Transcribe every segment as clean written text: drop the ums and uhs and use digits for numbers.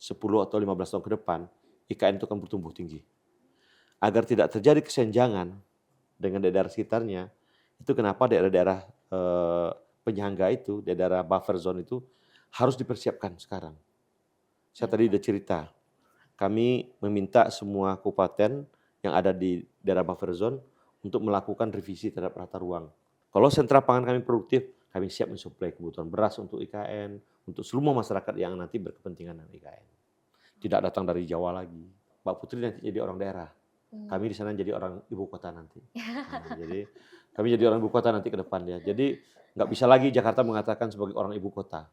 10 atau 15 tahun ke depan, IKN itu akan bertumbuh tinggi. Agar tidak terjadi kesenjangan dengan daerah sekitarnya, itu kenapa daerah-daerah penyangga itu, daerah buffer zone itu harus dipersiapkan sekarang. Saya tadi udah cerita, kami meminta semua kabupaten yang ada di daerah buffer zone untuk melakukan revisi terhadap tata ruang. Kalau sentra pangan kami produktif, kami siap mensuplai kebutuhan beras untuk IKN, untuk seluruh masyarakat yang nanti berkepentingan dengan IKN. Tidak datang dari Jawa lagi. Mbak Putri nanti jadi orang daerah. Kami di sana jadi orang ibu kota nanti. Nah, jadi kami jadi orang ibu kota nanti ke depan ya. Jadi nggak bisa lagi Jakarta mengatakan sebagai orang ibu kota.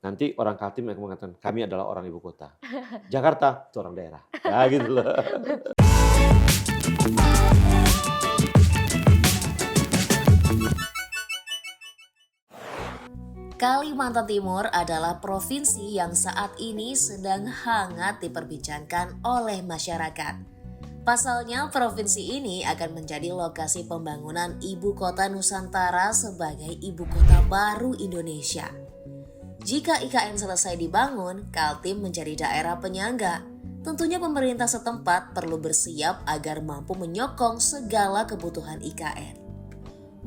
Nanti orang Kaltim yang mengatakan kami adalah orang ibu kota. Jakarta itu orang daerah. Ya gitu loh. Kalimantan Timur adalah provinsi yang saat ini sedang hangat diperbincangkan oleh masyarakat. Pasalnya, provinsi ini akan menjadi lokasi pembangunan ibu kota Nusantara sebagai ibu kota baru Indonesia. Jika IKN selesai dibangun, Kaltim menjadi daerah penyangga. Tentunya pemerintah setempat perlu bersiap agar mampu menyokong segala kebutuhan IKN.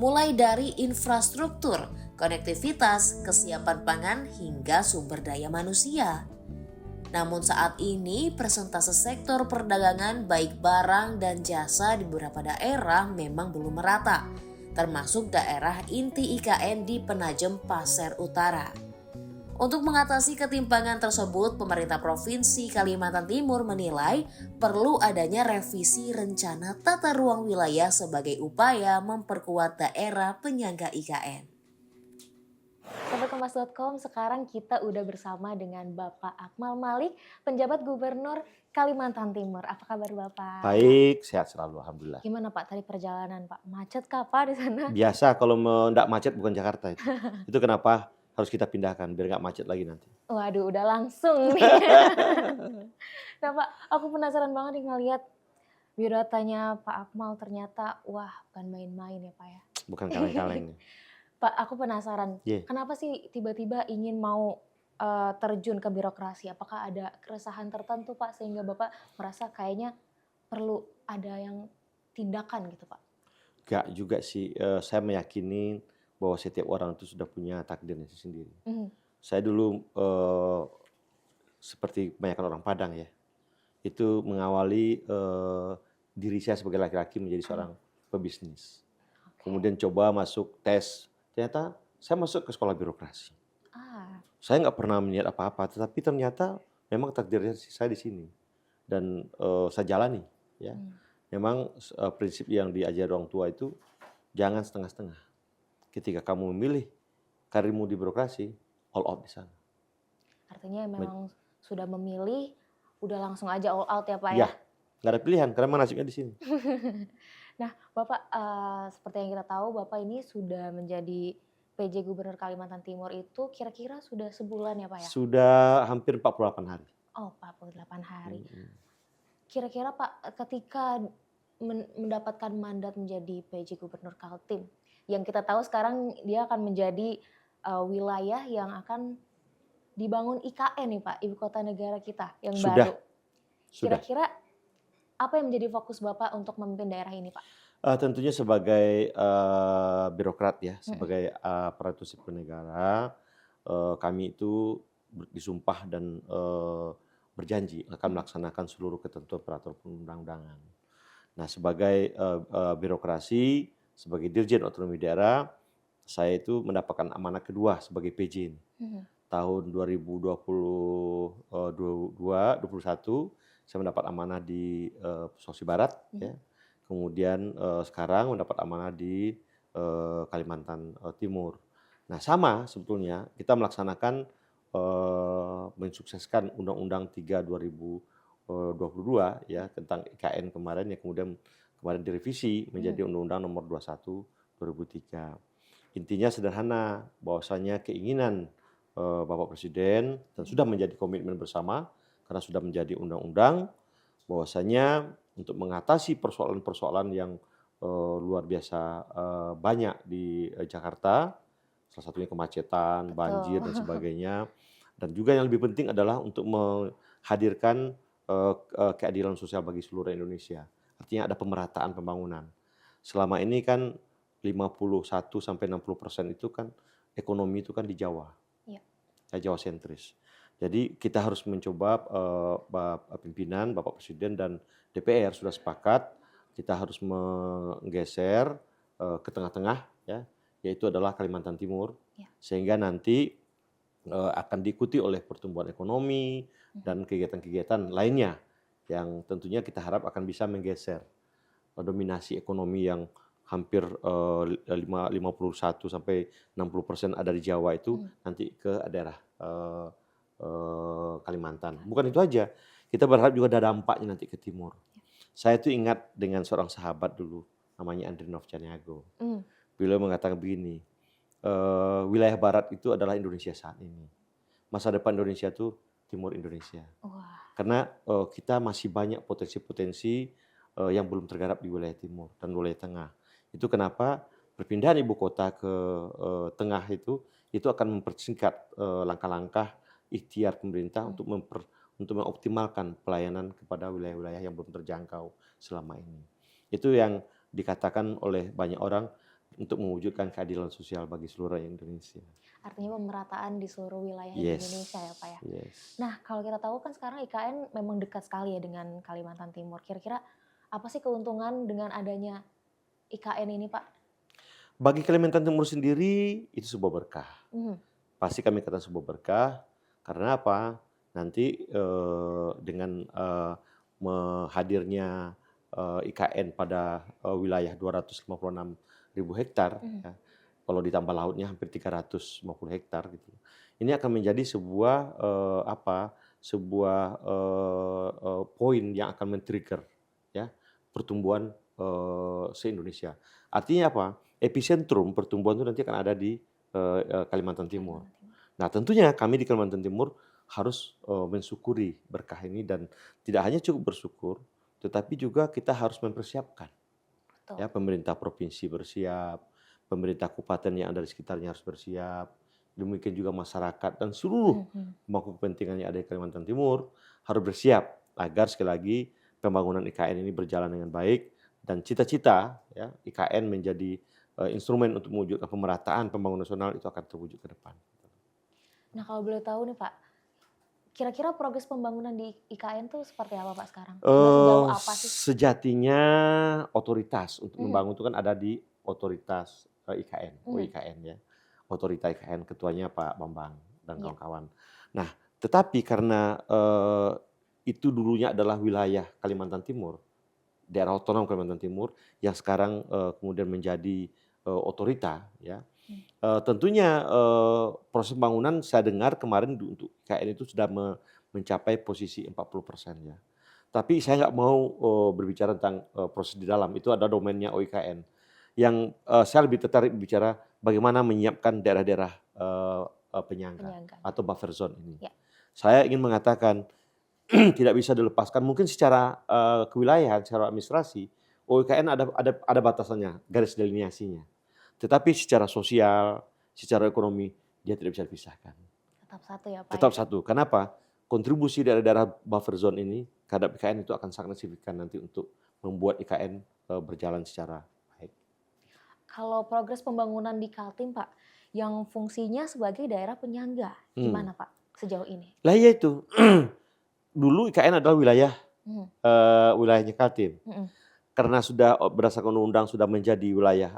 Mulai dari infrastruktur, konektivitas, kesiapan pangan, hingga sumber daya manusia. Namun saat ini persentase sektor perdagangan baik barang dan jasa di beberapa daerah memang belum merata, termasuk daerah inti IKN di Penajem Pasir Utara. Untuk mengatasi ketimpangan tersebut, pemerintah Provinsi Kalimantan Timur menilai perlu adanya revisi rencana tata ruang wilayah sebagai upaya memperkuat daerah penyangga IKN. Sobat Kompas.com, sekarang kita udah bersama dengan Bapak Akmal Malik, penjabat Gubernur Kalimantan Timur. Apa kabar Bapak? Baik, sehat selalu alhamdulillah. Gimana Pak tadi perjalanan Pak? Macet kah Pak di sana? Biasa kalau nggak macet bukan Jakarta itu. Itu kenapa harus kita pindahkan biar nggak macet lagi nanti. Waduh, udah langsung nih. Nah Pak, aku penasaran banget nih ngeliat biodatanya Pak Akmal, ternyata wah bukan main-main ya Pak ya. Bukan kaleng-kaleng. Pak, aku penasaran, Yeah. kenapa sih tiba-tiba ingin mau terjun ke birokrasi? Apakah ada keresahan tertentu Pak sehingga Bapak merasa kayaknya perlu ada yang tindakan gitu Pak? Gak juga sih, saya meyakini bahwa setiap orang itu sudah punya takdirnya sendiri. Saya dulu seperti kebanyakan orang Padang ya, itu mengawali diri saya sebagai laki-laki menjadi seorang pebisnis. Kemudian coba masuk tes, ternyata saya masuk ke sekolah birokrasi. Saya nggak pernah melihat apa-apa, tetapi ternyata memang takdirnya saya di sini dan saya jalani. Ya, memang prinsip yang diajar orang tua itu jangan setengah-setengah. Ketika kamu memilih karirmu di birokrasi, all out di sana. Artinya memang sudah memilih, udah langsung aja all out ya Pak Ya, ya? nggak ada pilihan karena memang nasibnya di sini. Nah Bapak, seperti yang kita tahu Bapak ini sudah menjadi PJ Gubernur Kalimantan Timur itu kira-kira sudah sebulan ya Pak ya? Sudah hampir 48 hari. Oh 48 hari. Kira-kira Pak ketika mendapatkan mandat menjadi PJ Gubernur Kaltim, yang kita tahu sekarang dia akan menjadi wilayah yang akan dibangun IKN nih Pak, Ibu Kota Negara kita yang baru. Sudah. Kira-kira apa yang menjadi fokus Bapak untuk memimpin daerah ini Pak? Tentunya sebagai birokrat ya, sebagai aparatur sipil negara, kami itu disumpah dan berjanji akan melaksanakan seluruh ketentuan peraturan perundang-undangan. Nah, sebagai birokrasi, sebagai Dirjen Otonomi Daerah, saya itu mendapatkan amanah kedua sebagai PJ. Tahun 2021 saya mendapat amanah di Sulawesi Barat, ya. Kemudian sekarang mendapat amanah di Kalimantan Timur. Nah, sama sebetulnya kita melaksanakan mensukseskan Undang-Undang 3 2022 ya tentang IKN kemarin yang kemudian direvisi menjadi Undang-Undang Nomor 21 2003. Intinya sederhana, bahwasanya keinginan Bapak Presiden dan sudah menjadi komitmen bersama karena sudah menjadi undang-undang, bahwasanya untuk mengatasi persoalan-persoalan yang luar biasa banyak di Jakarta, salah satunya kemacetan, banjir dan sebagainya, Dan juga yang lebih penting adalah untuk menghadirkan keadilan sosial bagi seluruh Indonesia. Artinya ada pemerataan pembangunan. Selama ini kan 51-60% itu kan ekonomi itu kan di Jawa, Iya. Jawa sentris. Jadi kita harus mencoba pimpinan, Bapak Presiden dan DPR sudah sepakat kita harus menggeser ke tengah-tengah ya, yaitu adalah Kalimantan Timur, Ya. sehingga nanti akan diikuti oleh pertumbuhan ekonomi dan kegiatan-kegiatan lainnya yang tentunya kita harap akan bisa menggeser dominasi ekonomi yang hampir 51-60% ada di Jawa itu nanti ke daerah Kalimantan. Bukan itu aja, kita berharap juga ada dampaknya nanti ke timur. Saya tuh ingat dengan seorang sahabat dulu, namanya Andrinov Caniago. Beliau mengatakan begini, wilayah barat itu adalah Indonesia saat ini. Masa depan Indonesia itu timur Indonesia. Wah. Karena kita masih banyak potensi-potensi yang belum tergarap di wilayah timur dan wilayah tengah. Itu kenapa perpindahan ibu kota ke tengah itu akan mempersingkat langkah-langkah ikhtiar pemerintah untuk mengoptimalkan pelayanan kepada wilayah-wilayah yang belum terjangkau selama ini. Itu yang dikatakan oleh banyak orang untuk mewujudkan keadilan sosial bagi seluruh Indonesia. Artinya pemerataan di seluruh wilayah di Indonesia ya Pak ya. Nah kalau kita tahu kan sekarang IKN memang dekat sekali ya dengan Kalimantan Timur. Kira-kira apa sih keuntungan dengan adanya IKN ini Pak? Bagi Kalimantan Timur sendiri itu sebuah berkah. Pasti kami katakan sebuah berkah karena apa? Nanti dengan hadirnya IKN pada wilayah 256.000 hektar, ya, kalau ditambah lautnya hampir 350 hektar gitu. Ini akan menjadi sebuah poin yang akan men-trigger ya pertumbuhan se-Indonesia. Artinya apa? Epicentrum pertumbuhan itu nanti akan ada di Kalimantan Timur. Nah, tentunya kami di Kalimantan Timur harus mensyukuri berkah ini dan tidak hanya cukup bersyukur, tetapi juga kita harus mempersiapkan. Betul. Ya, pemerintah provinsi bersiap, pemerintah kabupaten yang ada di sekitarnya harus bersiap, demikian juga masyarakat dan seluruh pemangku kepentingan yang ada di Kalimantan Timur harus bersiap agar sekali lagi pembangunan IKN ini berjalan dengan baik dan cita-cita ya IKN menjadi instrumen untuk mewujudkan pemerataan pembangunan nasional itu akan terwujud ke depan. Nah kalau boleh tahu nih Pak, kira-kira progres pembangunan di IKN tuh seperti apa Pak sekarang? Sejauh apa sih? Sejatinya otoritas untuk membangun itu kan ada di otoritas IKN, OIKN ya. Otoritas IKN ketuanya Pak Bambang dan kawan-kawan. Nah, tetapi karena itu dulunya adalah wilayah Kalimantan Timur, daerah otonom Kalimantan Timur yang sekarang kemudian menjadi otorita ya. Tentunya proses pembangunan saya dengar kemarin untuk IKN itu sudah mencapai posisi 40% ya. Tapi saya nggak mau berbicara tentang proses di dalam, itu ada domainnya OIKN. Yang saya lebih tertarik berbicara bagaimana menyiapkan daerah-daerah penyangga atau buffer zone ini. Ya. Saya ingin mengatakan tidak bisa dilepaskan, mungkin secara kewilayahan, secara administrasi, OIKN ada batasannya, garis delineasinya. Tetapi secara sosial, secara ekonomi, dia tidak bisa dipisahkan. Tetap satu ya Pak? Tetap satu. Kenapa? Kontribusi daerah-daerah buffer zone ini terhadap IKN itu akan sangat signifikan nanti untuk membuat IKN berjalan secara baik. Kalau progres pembangunan di Kaltim Pak, yang fungsinya sebagai daerah penyangga, gimana Pak sejauh ini? Lah iya itu. Dulu IKN adalah wilayahnya Kaltim. Karena sudah berdasarkan undang-undang sudah menjadi wilayah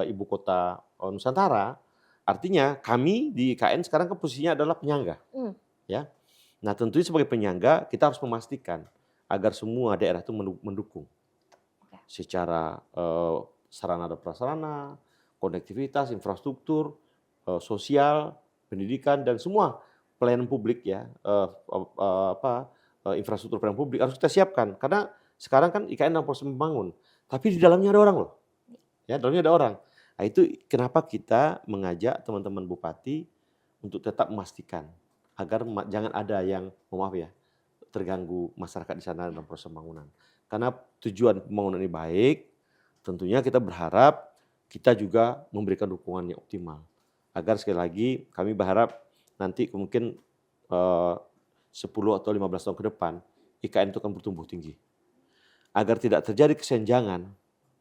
ibu kota Nusantara, artinya kami di IKN sekarang kan posisinya adalah penyangga. Ya. Nah, tentunya sebagai penyangga kita harus memastikan agar semua daerah itu mendukung secara sarana dan prasarana, konektivitas, infrastruktur, sosial, pendidikan dan semua pelayanan publik ya, infrastruktur pelayanan publik harus kita siapkan karena sekarang kan IKN dalam proses membangun, tapi di dalamnya ada orang loh. Ya, dalamnya ada orang. Nah, itu kenapa kita mengajak teman-teman bupati untuk tetap memastikan agar jangan ada yang maaf ya, terganggu masyarakat di sana dalam proses pembangunan. Karena tujuan pembangunan ini baik, tentunya kita berharap kita juga memberikan dukungan yang optimal. Agar sekali lagi kami berharap nanti mungkin eh, 10 atau 15 tahun ke depan, IKN itu akan bertumbuh tinggi. Agar tidak terjadi kesenjangan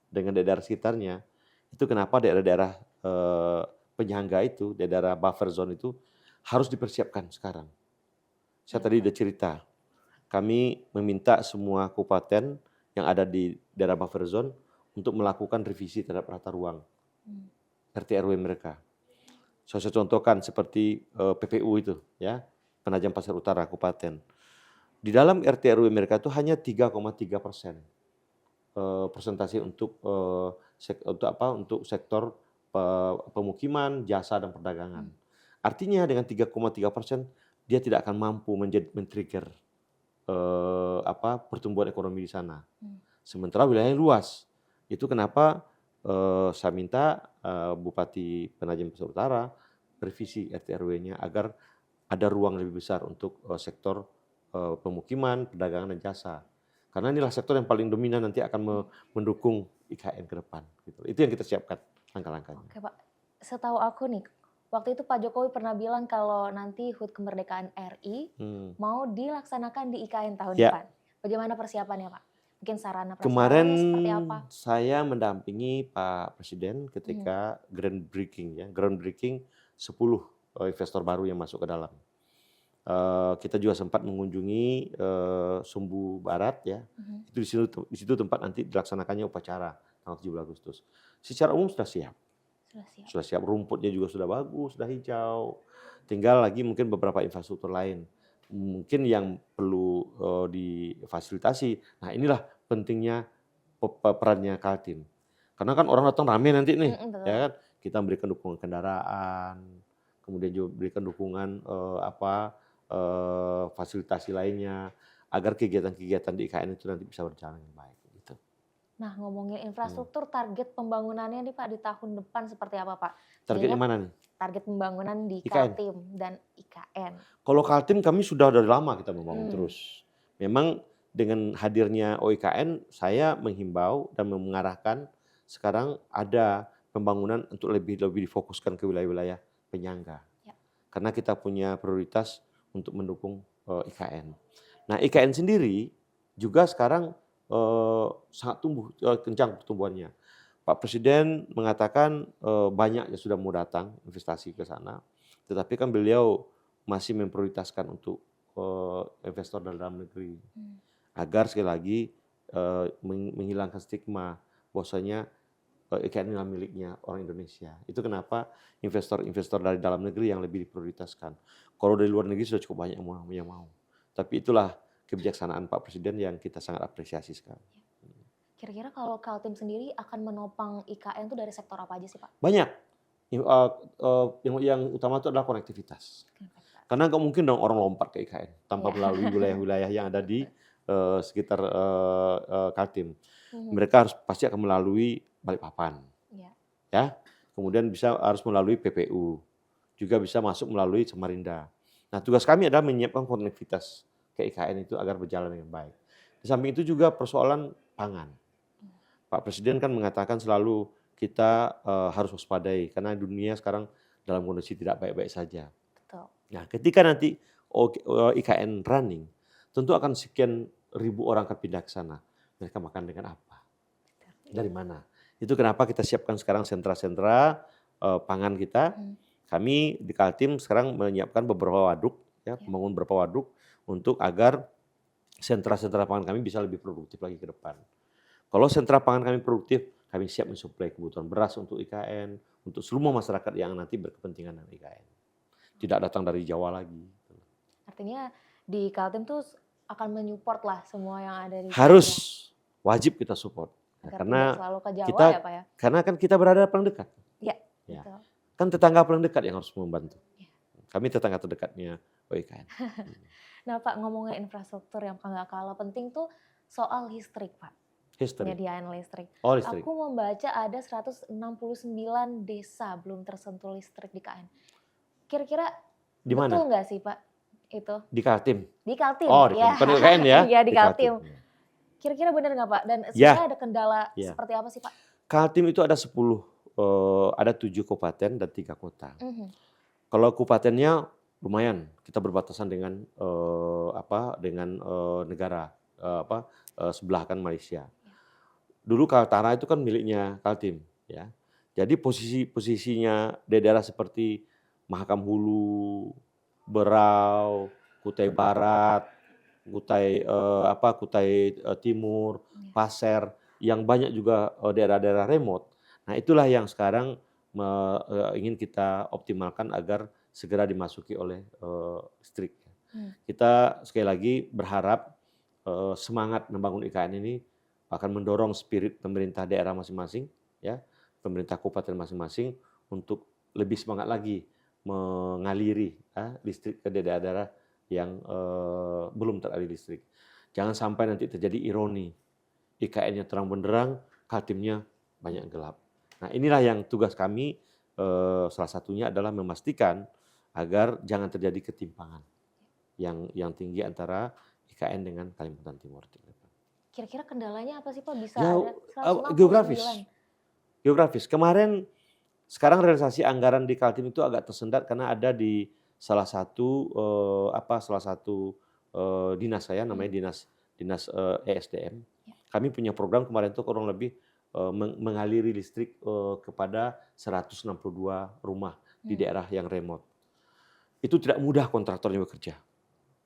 dengan daerah sekitarnya, itu kenapa daerah-daerah penyangga itu, daerah buffer zone itu harus dipersiapkan sekarang. Saya tadi udah cerita, kami meminta semua kabupaten yang ada di daerah buffer zone untuk melakukan revisi terhadap tata ruang RT RW mereka. Saya contohkan seperti PPU itu, ya, Penajam Pasir Utara Kabupaten. Di dalam RT RW mereka itu hanya 3,3% persentase untuk untuk sektor pemukiman, jasa dan perdagangan. Artinya dengan 3,3% dia tidak akan mampu men-trigger pertumbuhan ekonomi di sana. Sementara wilayahnya luas. Itu kenapa saya minta Bupati Penajam Pasir Utara revisi RT RW-nya agar ada ruang lebih besar untuk sektor pemukiman, perdagangan dan jasa. Karena inilah sektor yang paling dominan nanti akan mendukung IKN ke depan. Gitu. Itu yang kita siapkan langkah-langkahnya. Oke Pak, setahu aku nih, waktu itu Pak Jokowi pernah bilang kalau nanti HUT kemerdekaan RI mau dilaksanakan di IKN tahun depan. Bagaimana persiapannya Pak? Mungkin sarana prasarana Kemarin seperti apa? saya mendampingi Pak Presiden ketika groundbreaking 10 investor baru yang masuk ke dalam. Kita juga sempat mengunjungi Sumbu Barat, ya. Itu di situ tempat nanti dilaksanakannya upacara tanggal 17 Agustus. Secara umum sudah siap. Sudah siap, rumputnya juga sudah bagus, sudah hijau. Tinggal lagi mungkin beberapa infrastruktur lain. Mungkin yang perlu difasilitasi. Nah, inilah pentingnya perannya Kaltim. Karena kan orang datang rame nanti nih, ya kan? Kita berikan dukungan kendaraan, kemudian juga berikan dukungan fasilitasi lainnya agar kegiatan-kegiatan di IKN itu nanti bisa berjalan dengan baik. Gitu. Nah, ngomongin infrastruktur, target pembangunannya nih Pak di tahun depan seperti apa Pak? Targetnya mana nih? Target pembangunan di IKN. Kaltim dan IKN. Kalau Kaltim kami sudah dari lama kita membangun terus. Memang dengan hadirnya OIKN saya menghimbau dan mengarahkan sekarang ada pembangunan untuk lebih difokuskan ke wilayah-wilayah penyangga. Ya. Karena kita punya prioritas untuk mendukung IKN. Nah, IKN sendiri juga sekarang sangat kencang pertumbuhannya. Pak Presiden mengatakan banyak yang sudah mau datang investasi ke sana, tetapi kan beliau masih memprioritaskan untuk investor dalam negeri agar sekali lagi menghilangkan stigma bahwasanya IKN adalah miliknya orang Indonesia. Itu kenapa investor-investor dari dalam negeri yang lebih diprioritaskan. Kalau dari luar negeri sudah cukup banyak yang mau. Tapi itulah kebijaksanaan Pak Presiden yang kita sangat apresiasi sekali. Kira-kira kalau Kaltim sendiri akan menopang IKN itu dari sektor apa aja sih Pak? Banyak. Yang utama itu adalah konektivitas. Karena nggak mungkin dong orang lompat ke IKN tanpa melalui wilayah-wilayah yang ada di sekitar Kaltim. Mereka pasti akan melalui Balikpapan, ya. Kemudian harus melalui PPU, juga bisa masuk melalui Samarinda. Nah, tugas kami adalah menyiapkan konektivitas ke IKN itu agar berjalan dengan baik. Di samping itu juga persoalan pangan. Pak Presiden kan mengatakan selalu kita harus waspadai karena dunia sekarang dalam kondisi tidak baik-baik saja. Betul. Nah, ketika nanti IKN running, tentu akan sekian ribu orang akan pindah ke sana. Mereka makan dengan apa? Dari mana? Itu kenapa kita siapkan sekarang sentra-sentra pangan kita. Kami di Kaltim sekarang menyiapkan beberapa waduk, ya, membangun beberapa waduk untuk agar sentra-sentra pangan kami bisa lebih produktif lagi ke depan. Kalau sentra pangan kami produktif, kami siap mensuplai kebutuhan beras untuk IKN, untuk seluruh masyarakat yang nanti berkepentingan dengan IKN. Tidak datang dari Jawa lagi. Artinya di Kaltim tuh akan menyupport lah semua yang ada di harus sana. Wajib kita support. Karena selalu ke Jawa ya Pak ya? Karena kan kita berada paling dekat. Ya, ya. Betul. Kan tetangga paling dekat yang harus membantu. Ya. Kami tetangga terdekatnya OIKN. Nah Pak, ngomongin infrastruktur yang nggak kalah penting tuh soal listrik Pak. Penyediaan listrik. Oh, listrik. Aku membaca ada 169 desa belum tersentuh listrik di KN. Kira-kira betul nggak sih Pak itu? Di Kaltim? Di Kaltim, oh, di KN ya? Iya, di Kaltim. Kira-kira benar nggak Pak? Dan sebenarnya ada kendala seperti apa sih Pak? Kaltim itu ada 10, ada 7 kabupaten dan 3 kota. Kalau kabupatennya lumayan kita berbatasan dengan negara sebelah kan Malaysia. Dulu Kaltara itu kan miliknya Kaltim, ya. Jadi posisinya daerah seperti Mahakam Hulu, Berau, Kutai Barat, Kutai Timur, Iya. Pasir, yang banyak juga daerah-daerah remote. Nah, itulah yang sekarang ingin kita optimalkan agar segera dimasuki oleh listrik. Kita sekali lagi berharap semangat membangun IKN ini akan mendorong spirit pemerintah daerah masing-masing, ya, pemerintah kabupaten masing-masing untuk lebih semangat lagi mengaliri listrik ke daerah-daerah yang belum teraliri listrik. Jangan sampai nanti terjadi ironi, IKN-nya terang benderang, Kaltimnya banyak gelap. Nah, inilah yang tugas kami, salah satunya adalah memastikan agar jangan terjadi ketimpangan yang tinggi antara IKN dengan Kalimantan Timur. Kira-kira kendalanya apa sih Pak? Bisa Jauh, ada 159. geografis. Kemarin sekarang realisasi anggaran di Kaltim itu agak tersendat karena ada di salah satu dinas saya, namanya dinas ESDM. Ya. Kami punya program kemarin itu kurang lebih mengaliri listrik kepada 162 rumah di daerah yang remote. Itu tidak mudah kontraktornya bekerja.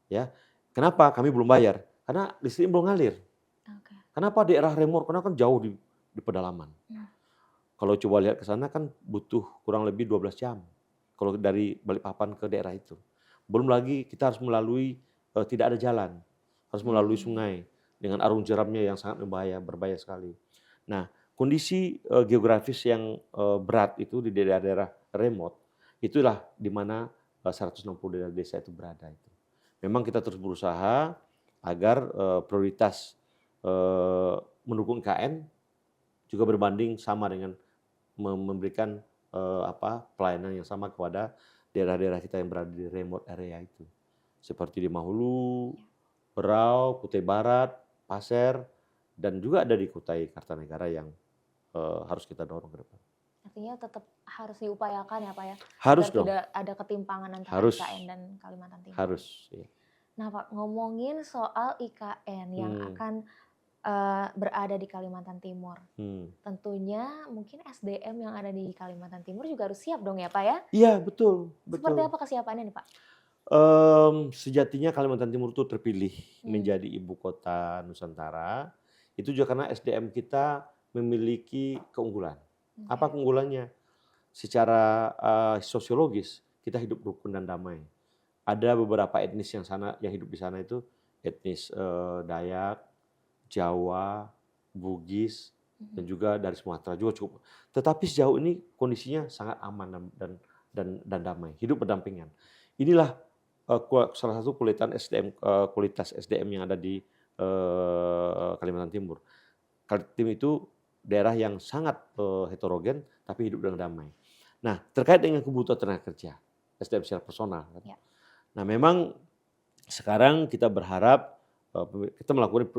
Ya. Kenapa? Kami belum bayar. Karena listrik belum ngalir. Oke. Kenapa daerah remote? Karena kan jauh di pedalaman. Kalau coba lihat ke sana kan butuh kurang lebih 12 jam. Kalau dari Balikpapan ke daerah itu. Belum lagi kita harus melalui, tidak ada jalan. Harus melalui sungai dengan arung jeramnya yang sangat berbahaya sekali. Nah, kondisi geografis yang berat itu di daerah-daerah remote, itulah di mana 160 daerah desa itu berada itu. Memang kita terus berusaha agar prioritas mendukung IKN juga berbanding sama dengan memberikan pelayanan yang sama kepada daerah-daerah kita yang berada di remote area itu. Seperti di Mahulu, Berau, Kutai Barat, Pasir, dan juga ada di Kutai Kartanegara yang harus kita dorong ke depan. Artinya tetap harus diupayakan ya Pak ya? Harus Agar dong. tidak ada ketimpangan antara Harus. IKN dan Kalimantan Timur. Harus. Ya. Nah Pak, ngomongin soal IKN yang akan berada di Kalimantan Timur. Tentunya mungkin SDM yang ada di Kalimantan Timur juga harus siap dong ya Pak ya? Iya, betul. Seperti apa kesiapannya nih Pak? Sejatinya Kalimantan Timur itu terpilih menjadi ibu kota Nusantara. Itu juga karena SDM kita memiliki keunggulan. Apa keunggulannya? Secara sosiologis kita hidup rukun dan damai. Ada beberapa etnis yang hidup di sana itu etnis Dayak, Jawa, Bugis, dan juga dari Sumatera juga cukup. Tetapi sejauh ini kondisinya sangat aman dan damai, hidup berdampingan. Inilah salah satu kualitas SDM yang ada di Kalimantan Timur. Kaltim itu daerah yang sangat heterogen tapi hidup dengan damai. Nah, terkait dengan kebutuhan tenaga kerja, SDM secara personal. Kan? Ya. Nah, memang sekarang kita berharap kita melakukan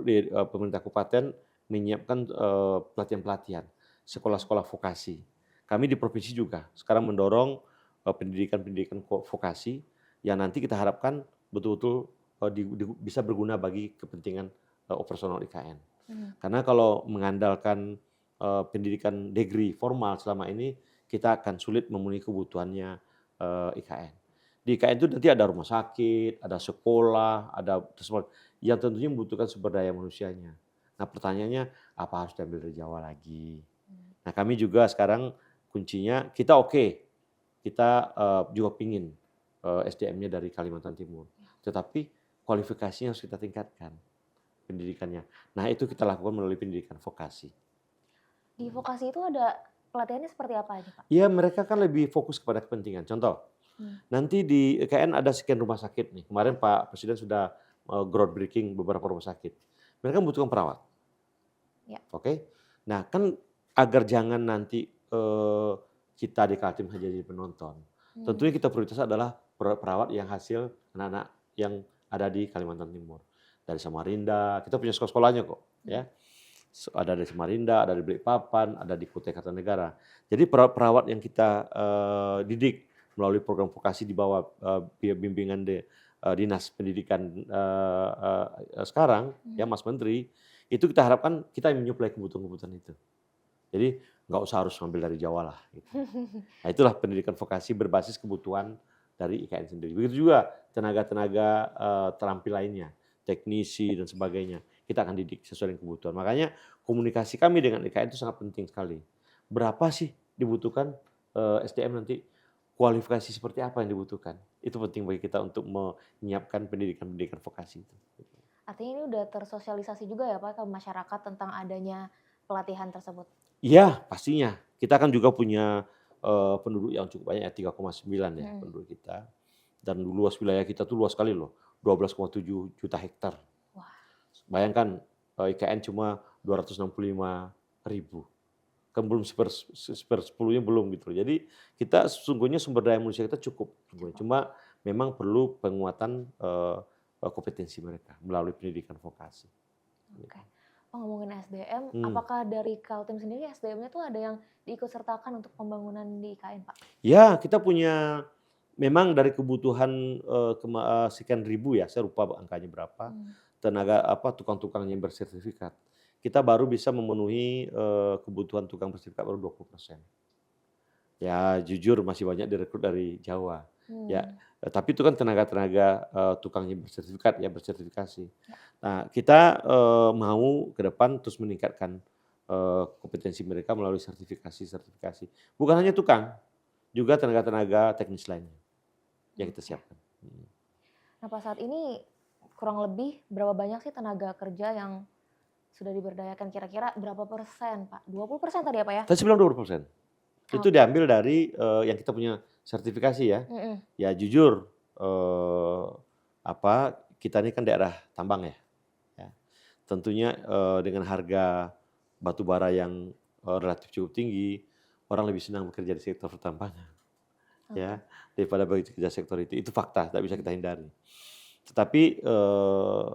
pemerintah kabupaten menyiapkan pelatihan-pelatihan, sekolah-sekolah vokasi. Kami di provinsi juga sekarang mendorong pendidikan vokasi yang nanti kita harapkan betul-betul bisa berguna bagi kepentingan operasional IKN. Karena kalau mengandalkan pendidikan degree formal selama ini, kita akan sulit memenuhi kebutuhannya IKN. Di IKN itu nanti ada rumah sakit, ada sekolah, ada yang tentunya membutuhkan sumber daya manusianya. Nah, pertanyaannya apa harus diambil dari Jawa lagi? Nah, kami juga sekarang kuncinya kita kita juga pingin SDM-nya dari Kalimantan Timur, tetapi kualifikasinya harus kita tingkatkan pendidikannya. Nah, itu kita lakukan melalui pendidikan vokasi. Di vokasi itu ada pelatihannya seperti apa aja Pak? Iya, mereka kan lebih fokus kepada kepentingan. Contoh, nanti di IKN ada sekian rumah sakit nih. Kemarin Pak Presiden sudah groundbreaking beberapa rumah sakit. Mereka membutuhkan perawat. Ya. Oke. Nah, kan agar jangan nanti kita di Kaltim hanya jadi penonton. Tentunya kita prioritas adalah perawat yang hasil anak-anak yang ada di Kalimantan Timur. Dari Samarinda, kita punya sekolah-sekolahnya kok, ya. Ada di Samarinda, ada di Balikpapan, ada di Kutai Kartanegara. Jadi perawat yang kita didik melalui program vokasi di bawah bimbingan Dinas Pendidikan sekarang, ya Mas Menteri, itu kita harapkan kita yang menyuplai kebutuhan-kebutuhan itu. Jadi nggak usah harus ngambil dari Jawa lah. Gitu. Nah itulah pendidikan vokasi berbasis kebutuhan dari IKN sendiri. Begitu juga tenaga-tenaga terampil lainnya, teknisi dan sebagainya. Kita akan didik sesuai dengan kebutuhan. Makanya komunikasi kami dengan IKN itu sangat penting sekali. Berapa sih dibutuhkan SDM nanti? Kualifikasi seperti apa yang dibutuhkan? Itu penting bagi kita untuk menyiapkan pendidikan-pendidikan vokasi itu. Artinya ini udah tersosialisasi juga ya Pak ke masyarakat tentang adanya pelatihan tersebut? Iya, pastinya. Kita kan juga punya penduduk yang cukup banyak ya, 3,9 ya penduduk kita. Dan luas wilayah kita tuh luas sekali loh, 12,7 juta hektar. Wah. Bayangkan IKN cuma 265.000. Kan belum sepersepuluhnya belum gitu. Jadi kita sesungguhnya sumber daya manusia kita cukup. Cuma memang perlu penguatan kompetensi mereka melalui pendidikan vokasi. Oke. Oh, ngomongin SDM, Hmm. apakah dari Kaltim sendiri SDM-nya tuh ada yang diikutsertakan untuk pembangunan di IKN, Pak? Ya, kita punya memang dari kebutuhan sekian ribu ya, saya lupa angkanya berapa, tenaga tukang-tukang yang bersertifikat. Kita baru bisa memenuhi kebutuhan tukang bersertifikat baru 20%. Ya jujur masih banyak direkrut dari Jawa. Ya, tapi itu kan tenaga-tenaga tukang yang bersertifikat ya, bersertifikasi. Nah, kita mau ke depan terus meningkatkan kompetensi mereka melalui sertifikasi. Bukan hanya tukang, juga tenaga-tenaga teknis lainnya yang kita siapkan. Nah, Pak saat ini kurang lebih berapa banyak sih tenaga kerja yang sudah diberdayakan, kira-kira berapa persen, Pak? 20% tadi ya, Pak ya? Tadi bilang 20%. Itu diambil dari yang kita punya sertifikasi ya. Ya jujur kita ini kan daerah tambang ya. Tentunya dengan harga batu bara yang relatif cukup tinggi, orang lebih senang bekerja di sektor pertambangan. Ya, daripada bekerja sektor itu. Itu fakta, tak bisa kita hindari. Tetapi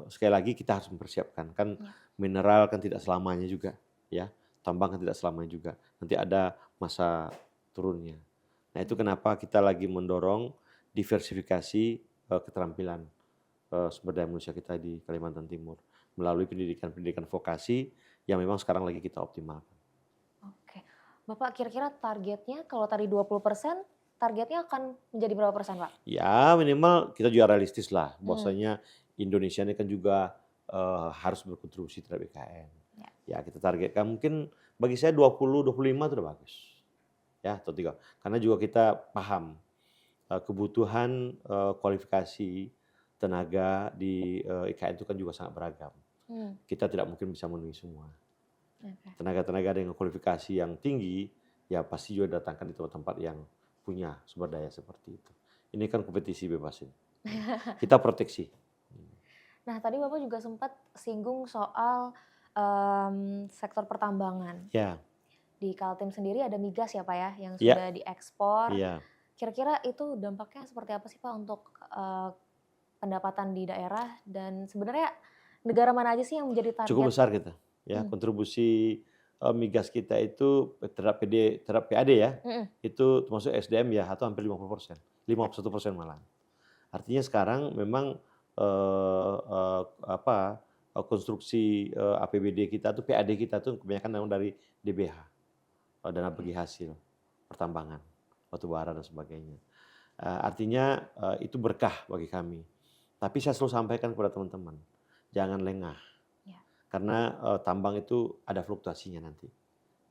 sekali lagi kita harus mempersiapkan, kan mineral kan tidak selamanya juga ya. Tambang kan tidak selamanya juga. Nanti ada masa turunnya. Nah itu kenapa kita lagi mendorong diversifikasi keterampilan sumber daya manusia kita di Kalimantan Timur melalui pendidikan vokasi yang memang sekarang lagi kita optimalkan. Oke. Bapak kira-kira targetnya kalau tadi 20%, targetnya akan menjadi berapa persen, Pak? Ya minimal kita juga realistis lah, bahwasanya Indonesia ini kan juga harus berkontribusi terhadap IKN. Ya kita targetkan mungkin bagi saya 20-25 itu udah bagus. Ya, atau 3. Karena juga kita paham kebutuhan kualifikasi tenaga di IKN itu kan juga sangat beragam. Kita tidak mungkin bisa memenuhi semua. Tenaga-tenaga dengan kualifikasi yang tinggi ya pasti juga datangkan di tempat-tempat yang punya sumber daya seperti itu. Ini kan kompetisi bebas ini. Kita proteksi. Nah tadi Bapak juga sempat singgung soal sektor pertambangan. Ya. Di Kaltim sendiri ada migas ya Pak ya yang sudah diekspor. Iya. Kira-kira itu dampaknya seperti apa sih Pak untuk pendapatan di daerah, dan sebenarnya negara mana aja sih yang menjadi target? Cukup besar kita. Ya, kontribusi migas kita itu terhadap PAD ya, itu termasuk SDM ya, atau hampir 50%, 51% malah. Artinya sekarang memang konstruksi APBD kita tuh, PAD kita tuh kebanyakan dari DBH, dana bagi hasil pertambangan, batu bara dan sebagainya. Artinya itu berkah bagi kami. Tapi saya selalu sampaikan kepada teman-teman, jangan lengah. Karena tambang itu ada fluktuasinya nanti.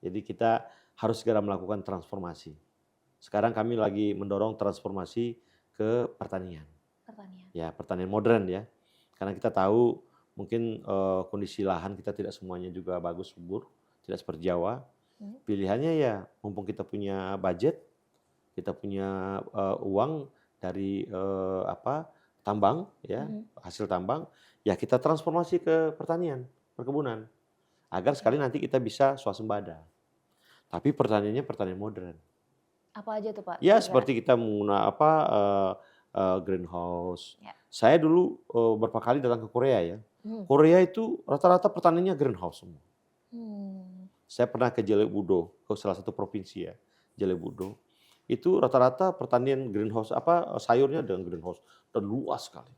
Jadi kita harus segera melakukan transformasi. Sekarang kami lagi mendorong transformasi ke pertanian. Ya, pertanian modern ya. Karena kita tahu mungkin kondisi lahan kita tidak semuanya juga bagus, subur, tidak seperti Jawa. Pilihannya ya, mumpung kita punya budget, kita punya uang dari tambang ya, hasil tambang, ya kita transformasi ke pertanian, perkebunan, agar sekali nanti kita bisa swasembada. Tapi pertaniannya pertanian modern. Apa aja tuh Pak? Ya seperti kita menggunakan greenhouse. Saya dulu beberapa kali datang ke Korea ya. Korea itu rata-rata pertaniannya greenhouse semua. Saya pernah ke Jeollabuk-do, ke salah satu provinsi ya, Jeollabuk-do. itu rata-rata pertanian greenhouse sayurnya dengan greenhouse dan luas sekali.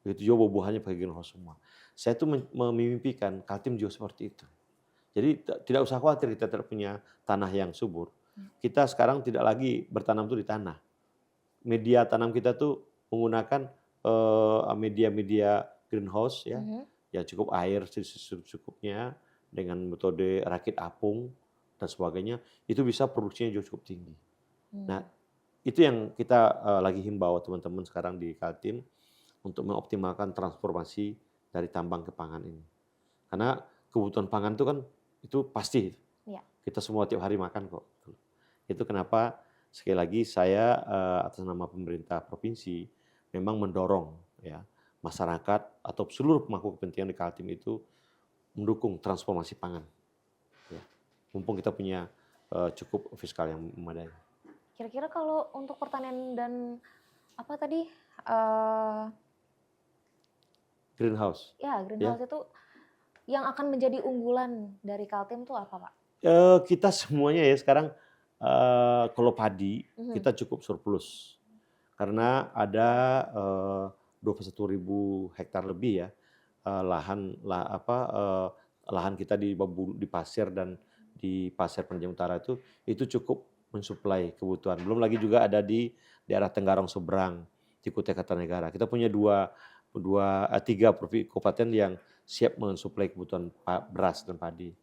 Begitu juga buah-buahannya pakai greenhouse semua. Saya tuh memimpikan Kaltim juga seperti itu. Jadi tidak usah khawatir kita tidak punya tanah yang subur. Kita sekarang tidak lagi bertanam tuh di tanah. Media tanam kita tuh menggunakan media-media greenhouse ya, ya cukup air secukupnya dengan metode rakit apung dan sebagainya, itu bisa produksinya juga cukup tinggi. Nah, itu yang kita lagi himbau teman-teman sekarang di Kaltim untuk mengoptimalkan transformasi dari tambang ke pangan ini. Karena kebutuhan pangan itu kan itu pasti. Ya. Kita semua tiap hari makan kok. Itu kenapa sekali lagi saya atas nama pemerintah provinsi memang mendorong ya masyarakat atau seluruh pemangku kepentingan di Kaltim itu mendukung transformasi pangan. Ya. Mumpung kita punya cukup fiskal yang memadai. Kira-kira kalau untuk pertanian dan apa tadi? Greenhouse. Ya, greenhouse itu yang akan menjadi unggulan dari Kaltim itu apa, Pak? Kita semuanya ya sekarang kalau padi kita cukup surplus. Karena ada 21.000 hektar lebih ya lahan kita di Pasir dan di Pasir Penajam Utara itu cukup mensuplai kebutuhan. Belum lagi juga ada di daerah Tenggarong seberang di Kutai Kartanegara. Kita punya tiga kabupaten yang siap mensuplai kebutuhan beras dan padi.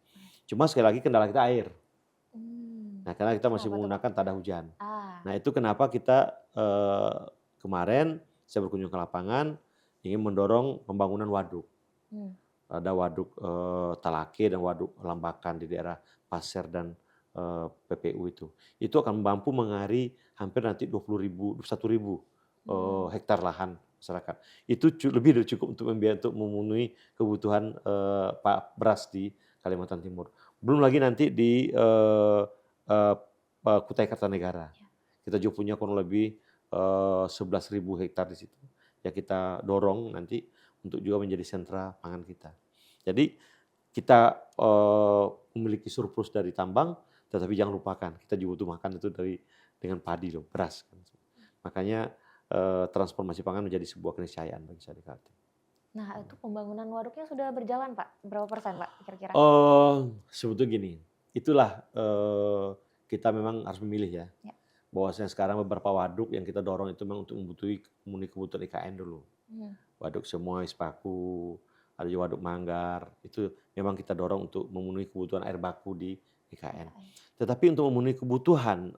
Cuma sekali lagi kendala kita air. Nah, karena kita masih menggunakan tada hujan. Nah, itu kenapa kita kemarin saya berkunjung ke lapangan ingin mendorong pembangunan waduk. Ada waduk Talake dan waduk Lambakan di daerah Pasir dan PPU itu. Itu akan mampu mengairi hampir nanti 21.000 hektar lahan masyarakat. Itu lebih dari cukup untuk memenuhi kebutuhan beras di Kalimantan Timur. Belum lagi nanti di Kutai Kartanegara. Kita juga punya kurang lebih 11.000 hektar di situ yang kita dorong nanti untuk juga menjadi sentra pangan kita. Jadi kita memiliki surplus dari tambang, tetapi jangan lupakan kita juga butuh makan itu dengan padi loh, beras. Makanya transformasi pangan menjadi sebuah keniscayaan bagi saya di Kaltim. Nah, itu pembangunan waduknya sudah berjalan, Pak? Berapa persen, Pak, kira-kira? Sebetulnya gini, itulah kita memang harus memilih ya. Bahwasanya sekarang beberapa waduk yang kita dorong itu memang untuk memenuhi kebutuhan IKN dulu. Waduk Semoy, Sepaku, ada juga waduk Manggar, itu memang kita dorong untuk memenuhi kebutuhan air baku di IKN. Tetapi untuk memenuhi kebutuhan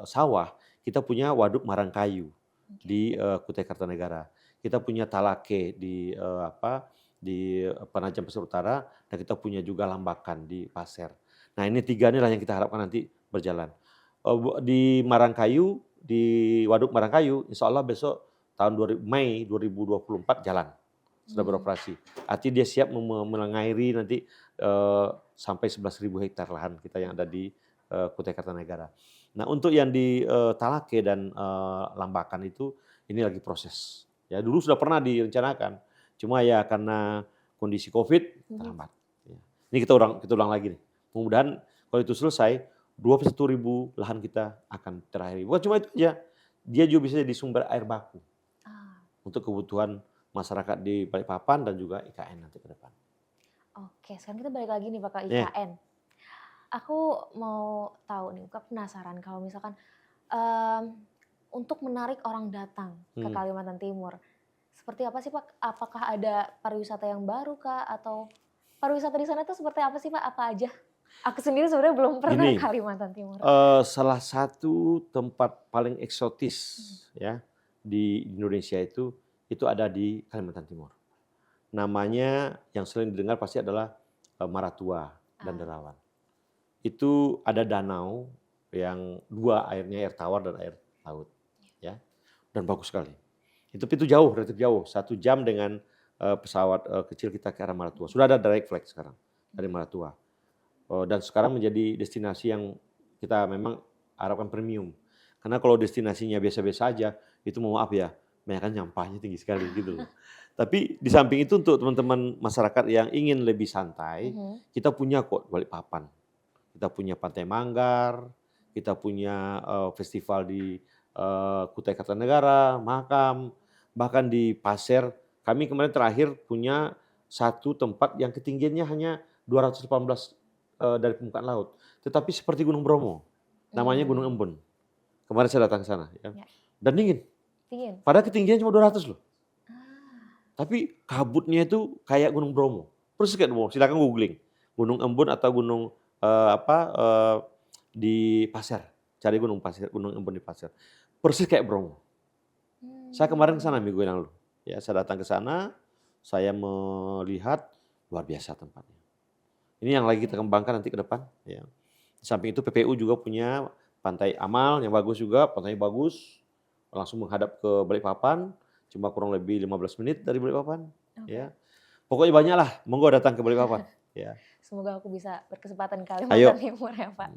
sawah, kita punya waduk Marangkayu di Kutai Kartanegara. Kita punya Talake di Penajam Pasir Utara, dan kita punya juga Lambakan di Pasir. Nah, ini tiga inilah yang kita harapkan nanti berjalan. Di Marangkayu, di Waduk Marangkayu, insya Allah besok tahun Mei 2024 jalan, sudah beroperasi. Artinya dia siap mengairi nanti sampai 11.000 hektar lahan kita yang ada di Kutai Kartanegara. Nah, untuk yang di Talake dan Lambakan itu, ini lagi proses. Ya, dulu sudah pernah direncanakan, cuma ya karena kondisi COVID terhambat. Ini kita ulang lagi nih. Mudah-mudahan kalau itu selesai, 21.000 lahan kita akan terakhiri. Bukan cuma itu aja, dia juga bisa jadi sumber air baku untuk kebutuhan masyarakat di Balikpapan dan juga IKN nanti ke depan. Oke, sekarang kita balik lagi nih Pak ke IKN. Aku mau tahu nih, aku penasaran kalau misalkan untuk menarik orang datang ke Kalimantan Timur, seperti apa sih Pak? Apakah ada pariwisata yang baru kah? Atau pariwisata di sana itu seperti apa sih Pak? Apa aja? Aku sendiri sebenarnya belum pernah ke Kalimantan Timur. Salah satu tempat paling eksotis ya di Indonesia itu ada di Kalimantan Timur. Namanya yang sering didengar pasti adalah Maratua dan Derawan. Itu ada danau yang dua, airnya air tawar dan air laut, ya, dan bagus sekali. Itu jauh, relatif jauh, 1 jam dengan pesawat kecil kita ke arah Maratua. Sudah ada direct flight sekarang dari Maratua. Dan sekarang menjadi destinasi yang kita memang harapkan premium. Karena kalau destinasinya biasa-biasa aja, itu maaf ya, banyak nyampahnya tinggi sekali gitu loh. Tapi di samping itu untuk teman-teman masyarakat yang ingin lebih santai, kita punya kok Balikpapan. Kita punya Pantai Manggar, kita punya festival di Kutai Kartanegara, Mahakam, bahkan di Pasir. Kami kemarin terakhir punya satu tempat yang ketinggiannya hanya 218 dari permukaan laut, tetapi seperti Gunung Bromo, namanya Gunung Embun. Kemarin saya datang ke sana, ya. Ya. Dan dingin. Dingin. Padahal ketinggiannya cuma 200 loh. Ah, Tapi kabutnya itu kayak Gunung Bromo. Persis kayak Gunung Bromo. Silakan googling. Gunung Embun atau gunung di Pasir. Cari Gunung Pasir, Gunung Embun di Pasir. Persis kayak Bromo. Saya kemarin ke sana minggu yang lalu. Ya, saya datang ke sana, saya melihat luar biasa tempatnya. Ini yang lagi kita kembangkan nanti ke depan. Ya. Di samping itu PPU juga punya Pantai Amal yang bagus juga, pantainya bagus. Langsung menghadap ke Balikpapan, cuma kurang lebih 15 menit dari Balikpapan. oke. Ya. Pokoknya banyak lah, monggo datang ke Balikpapan. Ya. Semoga aku bisa berkesempatan ke Ayo. Kalimantan Timur ya Pak.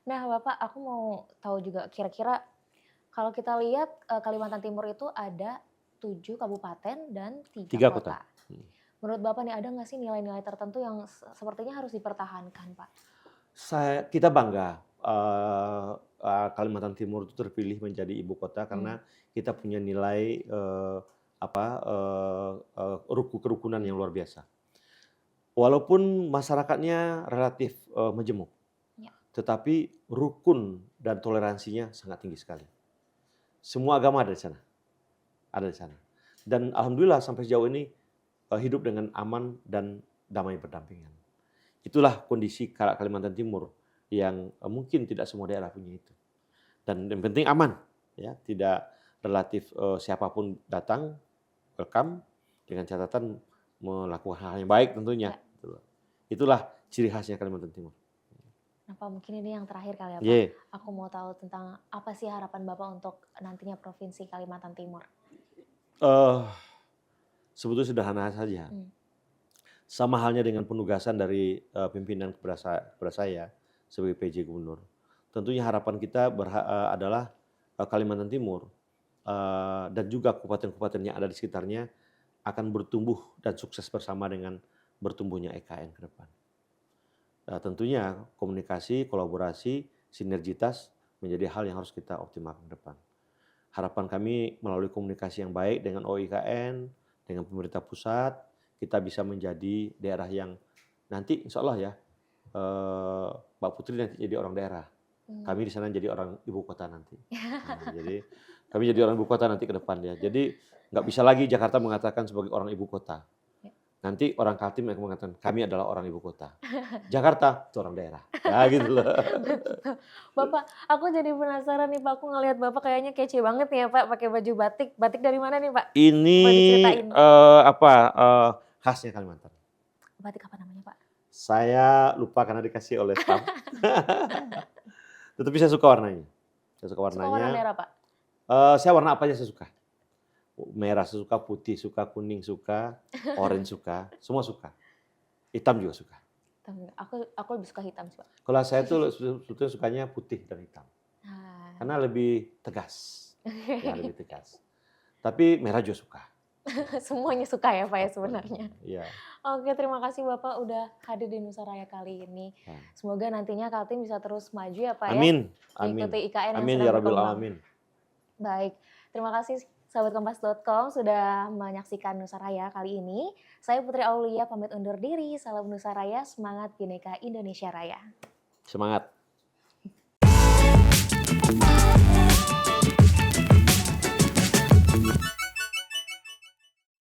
Nah Bapak, aku mau tahu juga kira-kira kalau kita lihat Kalimantan Timur itu ada 7 kabupaten dan 3 3 kota. kota. Menurut Bapak nih ada nggak sih nilai-nilai tertentu yang sepertinya harus dipertahankan Pak? Kita bangga Kalimantan Timur itu terpilih menjadi ibu kota karena kita punya nilai kerukunan yang luar biasa. Walaupun masyarakatnya relatif majemuk, Ya. tetapi rukun dan toleransinya sangat tinggi sekali. Semua agama ada di sana, Dan alhamdulillah sampai sejauh ini hidup dengan aman dan damai berdampingan. Itulah kondisi Kalimantan Timur yang mungkin tidak semua daerah punya itu. Dan yang penting aman, ya, tidak relatif siapapun datang, welcome dengan catatan melakukan hal yang baik tentunya. Ya. Itulah ciri khasnya Kalimantan Timur. Nah Pak, mungkin ini yang terakhir kali ya Pak. Yeah. Aku mau tahu tentang apa sih harapan Bapak untuk nantinya Provinsi Kalimantan Timur? Sebetulnya sederhana saja. Sama halnya dengan penugasan dari pimpinan kepada saya sebagai PJ Gubernur. Tentunya harapan kita adalah Kalimantan Timur dan juga kabupaten-kabupaten yang ada di sekitarnya akan bertumbuh dan sukses bersama dengan bertumbuhnya EKN ke depan. Tentunya komunikasi, kolaborasi, sinergitas menjadi hal yang harus kita optimalkan ke depan. Harapan kami melalui komunikasi yang baik dengan OIKN, dengan pemerintah pusat, kita bisa menjadi daerah yang nanti insya Allah ya, Mbak Putri nanti jadi orang daerah. Kami di sana jadi orang ibu kota nanti. Jadi kami jadi orang ibu kota nanti ke depan ya. Jadi nggak bisa lagi Jakarta mengatakan sebagai orang ibu kota. Nanti orang Kaltim yang mengatakan kami adalah orang ibu kota. Jakarta itu orang daerah. Ya gitu loh. Bapak, aku jadi penasaran nih Pak, aku ngelihat Bapak kayaknya kece banget nih ya Pak, pakai baju batik. Batik dari mana nih Pak? Ini Boleh diceritain? khasnya Kalimantan. Batik apa namanya Pak? Saya lupa karena dikasih oleh staff. Tetapi saya suka warnanya. Suka warna merah Pak? Saya warna apa aja saya suka. Merah saya suka, putih suka, kuning suka, orange suka, semua suka. Hitam juga suka. Aku lebih suka hitam sih Pak. Kalau saya tuh sebetulnya sukanya putih dan hitam. Karena lebih tegas. Ya, lebih tegas. Tapi merah juga suka. Semuanya suka ya Pak ya sebenarnya. Iya. Oke, terima kasih Bapak udah hadir di Nusaraya kali ini. Semoga nantinya Kaltim bisa terus maju ya Pak ya. Amin. Mengikuti IKN yang Amin sedang ya Rabbil berkembang. Alamin. Baik, terima kasih sahabat kompas.com sudah menyaksikan Nusaraya kali ini. Saya Putri Aulia pamit undur diri. Salam Nusaraya, semangat Bhinneka Indonesia Raya. Semangat.